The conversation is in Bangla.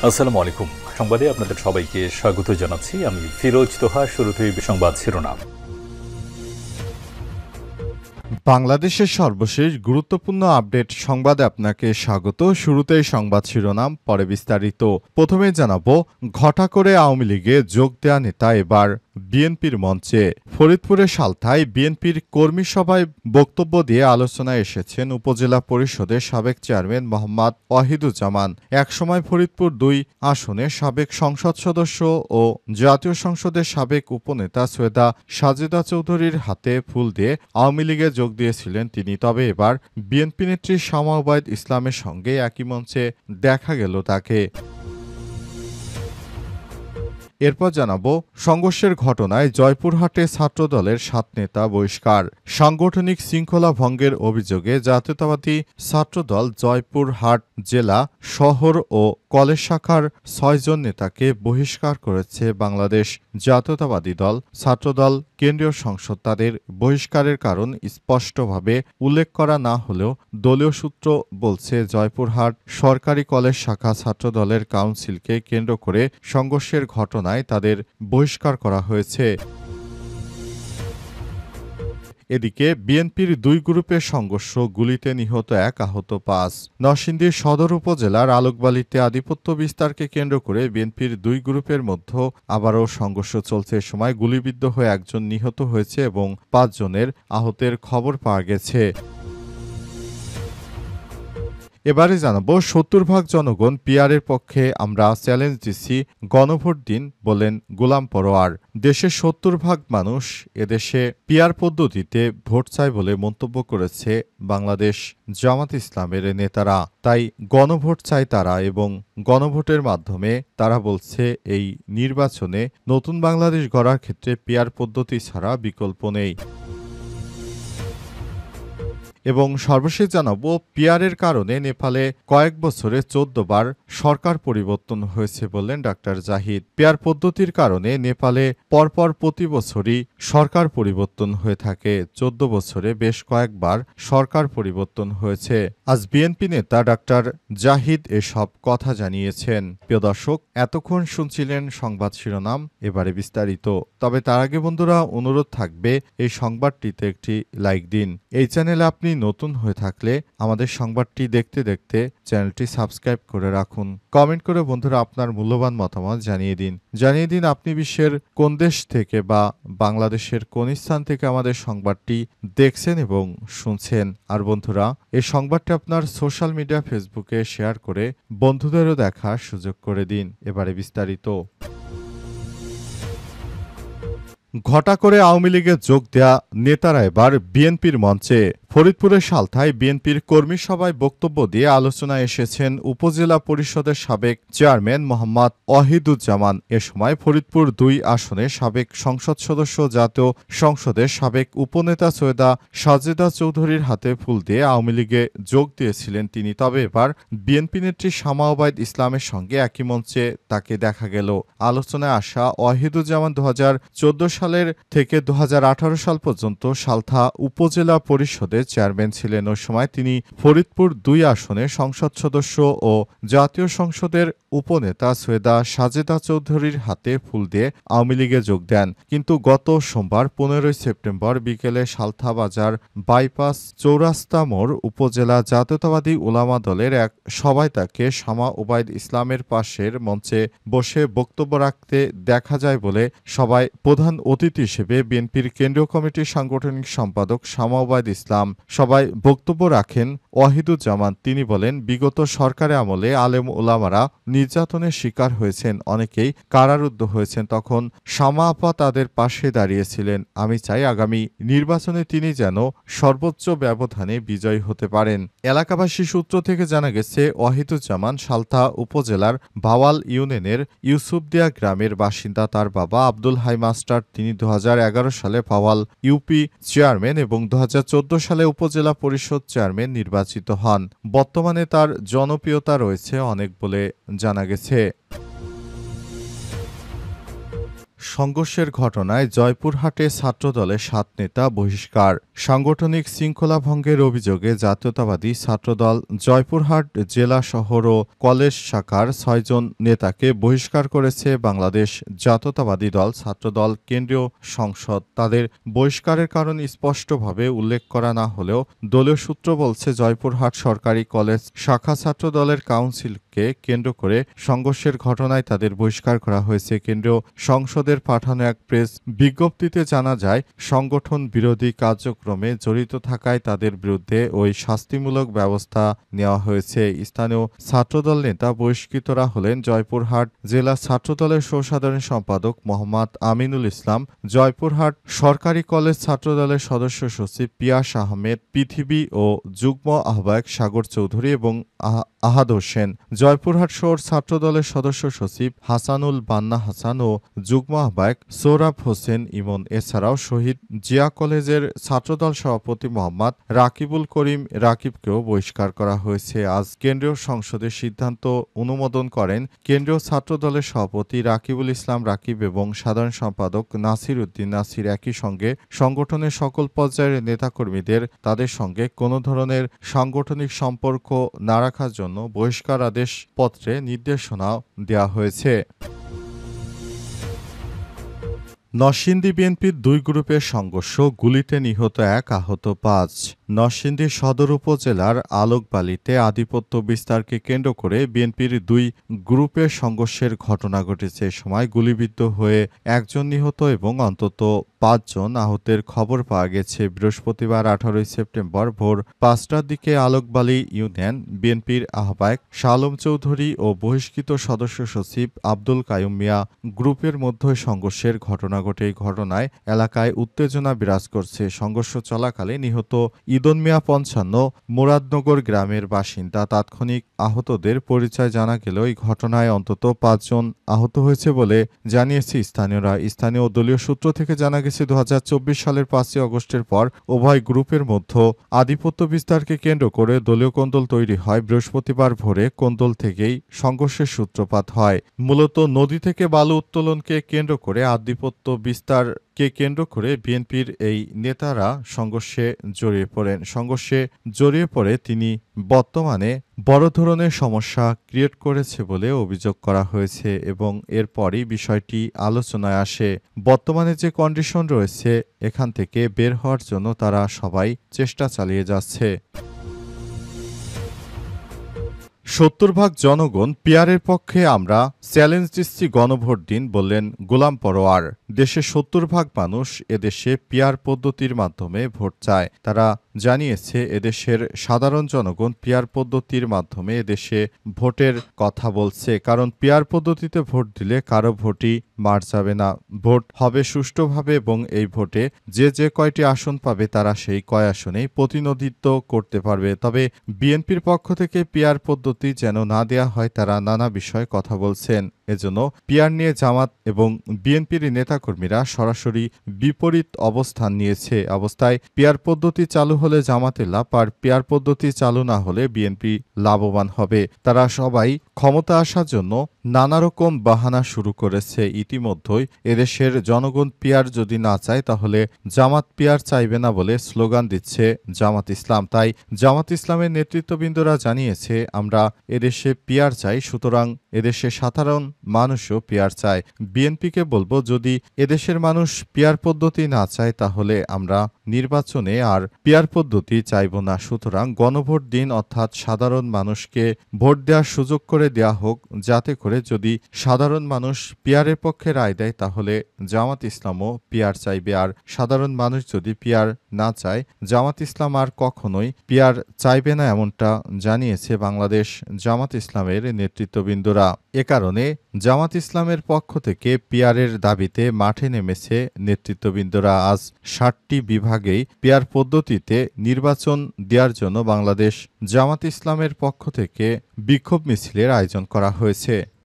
আসসালামু আলাইকুম। সংবাদে আপনাদের সবাইকে স্বাগত জানাচ্ছি। আমি ফিরোজ তোহা। শুরুতেই সংবাদ শিরোনাম। বাংলাদেশের সর্বশেষ গুরুত্বপূর্ণ আপডেট সংবাদে আপনাকে স্বাগত। শুরুতেই সংবাদ শিরোনাম, পরে বিস্তারিত। প্রথমে জানাবো, ঘটা করে আওয়ামী লীগে যোগ দেয়া নেতা এবার বিএনপির মঞ্চে। ফরিদপুরের সালথায় বিএনপির কর্মী সভায় বক্তব্য দিয়ে আলোচনায় এসেছেন উপজেলা পরিষদের সাবেক চেয়ারম্যান মোহাম্মদ ওয়াহিদুজ্জামান। একসময় ফরিদপুর ২ আসনে সাবেক সংসদ সদস্য ও জাতীয় সংসদের সাবেক উপনেতা সৈয়দা সাজেদা চৌধুরীর হাতে ফুল দিয়ে আওয়ামী লীগে যোগ দিয়েছিলেন তিনি। তবে এবার বিএনপি নেত্রী শামা ওবায়দ ইসলামের সঙ্গে একই মঞ্চে দেখা গেল তাকে। এরপর জানাবো, সংঘর্ষের ঘটনায় জয়পুরহাটে ছাত্রদলের ৭ নেতা বহিষ্কার। সাংগঠনিক শৃঙ্খলা ভঙ্গের অভিযোগে জাতীয়তাবাদী ছাত্রদল জয়পুরহাট জেলা, শহর ও কলেজ শাখার ৬ জন নেতাকে বহিষ্কার করেছে বাংলাদেশ জাতীয়তাবাদী দল। ছাত্রদল কেন্দ্রীয় সংসদ তাদের বহিষ্কারের কারণ স্পষ্টভাবে উল্লেখ করা না হলেও দলীয় সূত্র বলছে, জয়পুরহাট সরকারি কলেজ শাখা ছাত্রদলের কাউন্সিলকে কেন্দ্র করে সংঘর্ষের ঘটনায় তাদের বহিষ্কার করা হয়েছে। এদিকে বিএনপির ২ গ্রুপের সংঘর্ষ, গুলিতে নিহত ১, আহত ৫। নরসিংদী সদর উপজেলার আলোকবালিতে আধিপত্য বিস্তারকে কেন্দ্র করে বিএনপির ২ গ্রুপের মধ্যে আবারও সংঘর্ষ চলছে। এ সময় গুলিবিদ্ধ হয়ে ১ জন নিহত হয়েছে এবং ৫ জনের আহতের খবর পাওয়া গেছে। এবারে জানাবো, ৭০ ভাগ জনগণ পিয়ারের পক্ষে, আমরা চ্যালেঞ্জ দিচ্ছি, গণভোট দিন, বলেন গোলাম পরোয়ার। দেশের ৭০ ভাগ মানুষ এদেশে পিয়ার পদ্ধতিতে ভোট চায় বলে মন্তব্য করেছে বাংলাদেশ জামাত ইসলামের নেতারা। তাই গণভোট চায় তারা এবং গণভোটের মাধ্যমে তারা বলছে, এই নির্বাচনে নতুন বাংলাদেশ গড়ার ক্ষেত্রে পিয়ার পদ্ধতি ছাড়া বিকল্প নেই। এবং সর্বশেষ জানাবো, পিয়ারের কারণে নেপালে কয়েক বছরে ১৪ বার সরকার পরিবর্তন হয়েছে বললেন ডাক্তার জাহিদ। পিয়ার পদ্ধতির কারণে নেপালে পরপর প্রতি বছরই সরকার পরিবর্তন হয়ে থাকে। ১৪ বছরে বেশ কয়েকবার সরকার পরিবর্তন হয়েছে। আজ বিএনপি নেতা ডাক্তার জাহিদ এসব কথা জানিয়েছেন। প্রিয় দর্শক, এতক্ষণ শুনছিলেন সংবাদ শিরোনাম, এবারে বিস্তারিত। তবে তার আগে বন্ধুরা, অনুরোধ থাকবে এই সংবাদটিতে একটি লাইক দিন। এই চ্যানেলে আপনি নতুন হয়ে থাকলে আমাদের সংবাদটি দেখতে দেখতে চ্যানেলটি সাবস্ক্রাইব করে রাখুন। কমেন্ট করে বন্ধুরা আপনার মূল্যবান মতামত জানিয়ে দিন আপনি বিশ্বের কোন দেশ থেকে বা বাংলাদেশের কোন স্থান থেকে আমাদের সংবাদটি দেখছেন এবং শুনছেন। আর বন্ধুরা, এই সংবাদটি আপনার সোশ্যাল মিডিয়া ফেসবুকে শেয়ার করে বন্ধুদেরও দেখার সুযোগ করে দিন। এবারে বিস্তারিত। ঘটা করে আওয়ামী লীগে যোগ দেয়া নেতারা এবার বিএনপির মঞ্চে। ফরিদপুরের সালথায় বিএনপির কর্মী সভায় বক্তব্য দিয়ে আলোচনায় এসেছেন উপজেলা পরিষদের সাবেক চেয়ারম্যান মোহাম্মদ ওয়াহিদুজ্জামান। এ সময় ফরিদপুর ২ আসনে সাবেক সংসদ সদস্য, জাতীয় সংসদের সাবেক উপনেতা সৈয়দা সাজেদা চৌধুরীর হাতে ফুল দিয়ে আওয়ামী লীগে যোগ দিয়েছিলেন তিনি। তবে এবার বিএনপি নেত্রী শামা ওবায়দ ইসলামের সঙ্গে একই মঞ্চে তাকে দেখা গেল। আলোচনায় আসা ওয়াহিদুজ্জামান ২০১৪ সালের থেকে ২০১৮ সাল পর্যন্ত সালথা উপজেলা পরিষদের চেয়ারম্যান ছিলেন। ওই সময় তিনি ফরিদপুর ২ আসনে সংসদ সদস্য ও জাতীয় সংসদের উপনেতা সৈয়দা সাজেদা চৌধুরীর হাতে ফুল দিয়ে আওয়ামী লীগে যোগ দেন। কিন্তু গত সোমবার ১৫ সেপ্টেম্বর বিকেলে সালথা বাজার বাইপাস চৌরাস্তা মোড় উপজেলা জাতীয়তাবাদী উলামা দলের এক সভায় তাকে শামা ওবায়দ ইসলামের পাশের মঞ্চে বসে বক্তব্য রাখতে দেখা যায় বলে সভায় প্রধান অতিথি হিসেবে বিএনপির কেন্দ্রীয় কমিটির সাংগঠনিক সম্পাদক শামা ওবায়দ ইসলাম। সভায় বক্তব্য রাখেন ওয়াহিদুজ্জামান। তিনি বলেন, বিগত সরকারের আমলে আলেম ওলামারা নির্যাতনের শিকার হয়েছেন, অনেকেই কারারুদ্ধ হয়েছেন। তখন শামা আপা তাদের পাশে দাঁড়িয়েছিলেন। আমি চাই আগামী নির্বাচনে তিনি যেন সর্বোচ্চ ব্যবধানে বিজয়ী হতে পারেন। এলাকাবাসী সূত্র থেকে জানা গেছে, ওয়াহিদুজ্জামান সালথা উপজেলার ভাওয়াল ইউনিয়নের ইউসুফদিয়া গ্রামের বাসিন্দা। তার বাবা আব্দুল হাই মাস্টার, তিনি ২০১১ সালে ভাওয়াল ইউপি চেয়ারম্যান এবং ২০১৪ সালে উপজেলা পরিষদ চেয়ারম্যান নির্বাচিত হন। বর্তমানে তার জনপ্রিয়তা রয়েছে অনেক বলে জানা গেছে। সংঘর্ষের ঘটনায় জয়পুরহাটে ছাত্রদলের ৭ নেতা বহিষ্কার। সাংগঠনিক শৃঙ্খলা ভঙ্গের অভিযোগে জাতীয়তাবাদী ছাত্রদল জয়পুরহাট জেলা শহর ও কলেজ শাখার ৬ জন নেতাকে বহিষ্কার করেছে বাংলাদেশ জাতীয়তাবাদী দল ছাত্রদল কেন্দ্রীয় সংসদ। তাদের বহিষ্কারের কারণ স্পষ্টভাবে উল্লেখ করা না হলেও দলীয় সূত্র বলছে, জয়পুরহাট সরকারি কলেজ শাখা ছাত্রদলের কাউন্সিলকে কেন্দ্র করে সংঘর্ষের ঘটনায় তাদের বহিষ্কার করা হয়েছে। কেন্দ্রীয় সংসদের পাঠানো এক প্রেস বিজ্ঞপ্তিতে জানা যায়, সংগঠন বিরোধী কার্যক্রমে জড়িত থাকায় তাদের বিরুদ্ধে ওই শাস্তিমূলক ব্যবস্থা নেওয়া হয়েছে। স্থানীয় ছাত্রদল নেতা বহিষ্কৃতরা হলেন জয়পুরহাট জেলা ছাত্রদলের সহসাধারণ সম্পাদক মোহাম্মদ আমিনুল ইসলাম, জয়পুরহাট সরকারি কলেজ ছাত্রদলের সদস্য সচিব পিয়াস আহমেদ পৃথিবী ও যুগ্ম আহ্বায়ক সাগর চৌধুরী এবং আহাদ হোসেন, জয়পুরহাট শহর ছাত্রদলের সদস্য সচিব হাসানুল বান্না হাসান ও যুগ্ম আহ্বায়ক সোহরাব হোসেন ইমন। এছাড়াও শহীদ জিয়া কলেজের ছাত্রদল সভাপতি মোহাম্মদ রাকিবুল করিম রাকিবকেও বহিষ্কার করা হয়েছে। আজ কেন্দ্রীয় সংসদের সিদ্ধান্ত অনুমোদন করেন কেন্দ্রীয় ছাত্রদলের সভাপতি রাকিবুল ইসলাম রাকিব এবং সাধারণ সম্পাদক নাসির উদ্দিন নাসির। একই সঙ্গে সংগঠনের সকল পর্যায়ের নেতাকর্মীদের তাদের সঙ্গে কোনো ধরনের সাংগঠনিক সম্পর্ক না রাখার জন্য বহিষ্কার আদেশ পত্রে নির্দেশনা দেওয়া হয়েছে। নরসিংদী বিএনপির ২ গ্রুপের সংঘর্ষ, গুলিতে নিহত ১, আহত ৫। নরসিংদী সদর উপজেলার আলোকবালিতে আধিপত্য বিস্তারকে কেন্দ্র করে বিএনপির ২ গ্রুপের সংঘর্ষের ঘটনা ঘটেছে। এ সময় গুলিবিদ্ধ হয়ে ১ জন নিহত এবং অন্তত ৫ জন আহতের খবর পাওয়া গেছে। বৃহস্পতিবার ১৮ সেপ্টেম্বর ভোর ৫টার দিকে আলোকবালি ইউনিয়ন বিএনপির আহ্বায়ক শাহ আলম চৌধুরী ও বহিষ্কৃত সদস্য সচিব আব্দুল কাইয়ুম মিয়া গ্রুপের মধ্যে সংঘর্ষের ঘটনা ঘটে। এই ঘটনায় এলাকায় উত্তেজনা বিরাজ করছে। সংঘর্ষ চলাকালে নিহত ইদন মিয়া ৫৫ মুরাদনগর গ্রামের বাসিন্দা। তাৎক্ষণিক আহতদের পরিচয় জানা গেলেও এই ঘটনায় অন্তত ৫ জন আহত হয়েছে বলে জানিয়েছে স্থানীয়রা। স্থানীয় দলীয় সূত্র থেকে জানা গেছে, ২০২৪ সালের ৫ই আগস্টের পর উভয় গ্রুপের মধ্যে আধিপত্য বিস্তারকে কেন্দ্র করে দলীয় কোন্দল তৈরি হয়। বৃহস্পতিবার ভোরে কোন্দল থেকেই সংঘর্ষের সূত্রপাত হয়। মূলত নদী থেকে বালু উত্তোলনকে কেন্দ্র করে আধিপত্য বিস্তারকে কেন্দ্র করে বিএনপির এই নেতারা সংঘর্ষে জড়িয়ে পড়ে তিনি বর্তমানে বড় ধরনের সমস্যা ক্রিয়েট করেছে বলে অভিযোগ করা হয়েছে এবং এরপরই বিষয়টি আলোচনায় আসে। বর্তমানে যে কন্ডিশন রয়েছে, এখান থেকে বের হওয়ার জন্য তারা সবাই চেষ্টা চালিয়ে যাচ্ছে। ৭০ ভাগ জনগণ পিয়ারের পক্ষে, আমরা চ্যালেঞ্জ দিচ্ছি, গণভোট দিন, বললেন গোলাম পরোয়ার। দেশে ৭০ ভাগ মানুষ এদেশে পিয়ার পদ্ধতির মাধ্যমে ভোট চায়। তারা জানিয়েছে, এদেশের সাধারণ জনগণ পিয়ার পদ্ধতির মাধ্যমে এদেশে ভোটের কথা বলছে। কারণ পিয়ার পদ্ধতিতে ভোট দিলে কারো ভোটই মার যাবে না। ভোট হবে সুষ্ঠুভাবে এবং এই ভোটে যে কয়টি আসন পাবে তারা সেই কয় আসনেই প্রতিনিধিত্ব করতে পারবে। তবে বিএনপির পক্ষ থেকে পিয়ার পদ্ধতি যেন না দেয়া হয়, তারা নানা বিষয়ে কথা বলছেন। এজন্য পিয়ার নিয়ে জামাত এবং বিএনপির নেতাকর্মীরা সরাসরি বিপরীত অবস্থান নিয়েছে। অবস্থায় পিয়ার পদ্ধতি চালু হলে জামাতের লাভ, আর পিয়ার পদ্ধতি চালু না হলে বিএনপি লাভবান হবে। তারা সবাই ক্ষমতা আসার জন্য নানা রকম বাহানা শুরু করেছে। ইতিমধ্যেই এদেশের জনগণ পিয়ার যদি না চায় তাহলে জামাত পিয়ার চাইবে না বলে স্লোগান দিচ্ছে জামাত ইসলাম। তাই জামাত ইসলামের নেতৃত্ববৃন্দরা জানিয়েছে, আমরা এদেশে পিয়ার চাই, সুতরাং এদেশে সাধারণ মানুষও পিয়ার চায়। বিএনপিকে বলবো, যদি এদেশের মানুষ পিয়ার পদ্ধতি না চায় তাহলে আমরা নির্বাচনে আর পিয়ার পদ্ধতি চাইব না। সুতরাং গণভোট দিন, অর্থাৎ সাধারণ মানুষকে ভোট দেওয়ার সুযোগ করে দেয়া হোক, যাতে করে যদি সাধারণ মানুষ পিয়ারের পক্ষে রায় দেয় তাহলে জামাত ইসলামও পিয়ার চাইবে। আর সাধারণ মানুষ যদি পিয়ার না চায়, জামাত ইসলাম আর কখনোই পিয়ার চাইবে না, এমনটা জানিয়েছে বাংলাদেশ জামাত ইসলামের নেতৃত্ববৃন্দরা। এ কারণে জামাত ইসলামের পক্ষ থেকে পিয়ারের দাবিতে মাঠে নেমেছে নেতৃত্ববৃন্দরা। আজ ৭টি বিভাগেই পিয়ার পদ্ধতিতে নির্বাচন দেওয়ার জন্য বাংলাদেশ জামাত ইসলামের পক্ষ থেকে বিক্ষোভ মিছিলের আয়োজন করা হয়েছে।